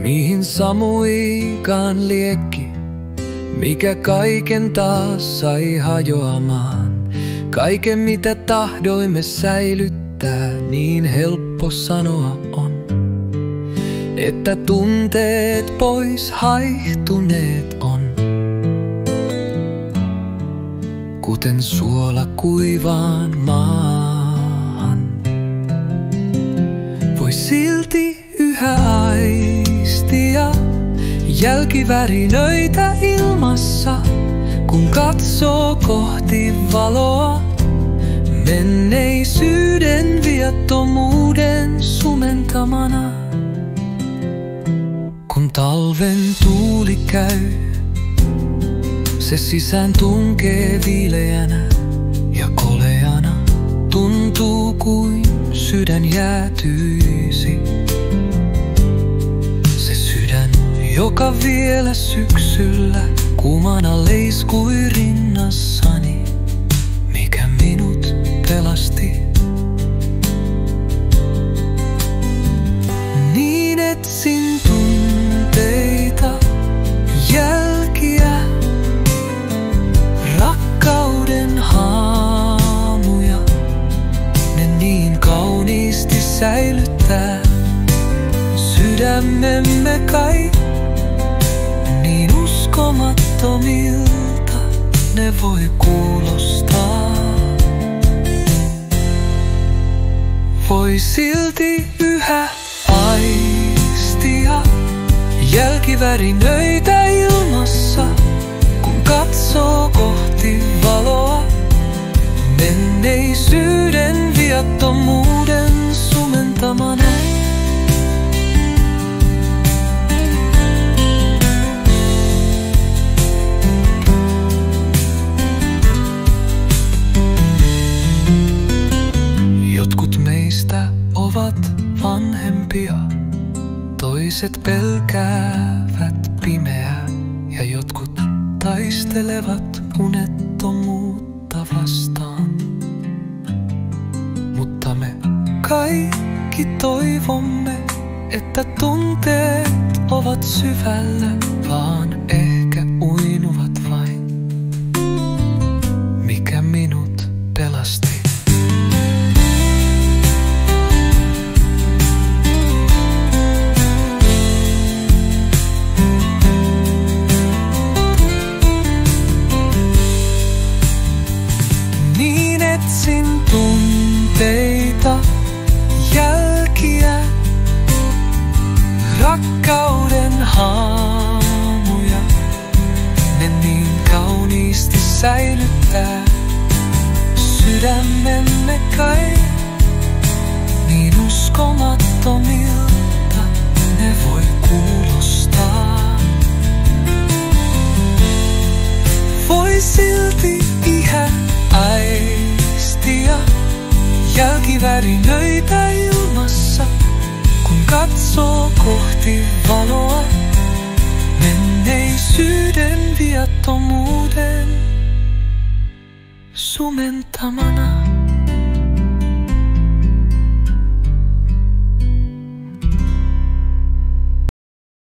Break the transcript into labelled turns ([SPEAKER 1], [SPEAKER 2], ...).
[SPEAKER 1] Mihin samuikaan liekki, mikä kaiken taas sai hajoamaan. Kaiken mitä tahdoimme säilyttää, niin helppo sanoa on, että tunteet pois haihtuneet on. Kuten suola kuivaan maahan, voi silti yhä aistia jälkivärinöitä ilmassa, kun katsoo kohti valoa menneisyyden viattomuuden sumentamana. Kun talven tuuli käy, se sisään tunkee viileänä ja koleana. Tuntuu kuin sydän jäätyisi. Se sydän, joka vielä syksyllä kuumana leiskui rinnassani, mikä minut pelasti. Niin etsin tunteita, jälkiä, rakkauden haamuja. Ne niin kauniisti säilyttää sydämemme kai. Niin uskomattomilta ne voi kuulostaa. Voi silti yhä aistia jälkivärinöitä ilmassa, kun katsoo kohti valoa menneisyyden viattomuuden sumentamana. Jotkut meistä ovat vanhempia, toiset pelkäävät pimeää ja jotkut taistelevat unettomuutta vastaan. Mutta me kaikki toivomme, että tunteet ovat syvällä, vaan ehkä uinuvat vain, mikä minut pelasti. Etsin tunteita, jälkiä, rakkauden haamuja. Ne niin kauniisti säilyttää sydämemme kai. Niin uskomattomilta ne voi kuulostaa. Voi silti ihan aistia jälkivärinöitä ilmassa, kun katsoo kohti valoa menneisyyden viattomuuden sumentamana.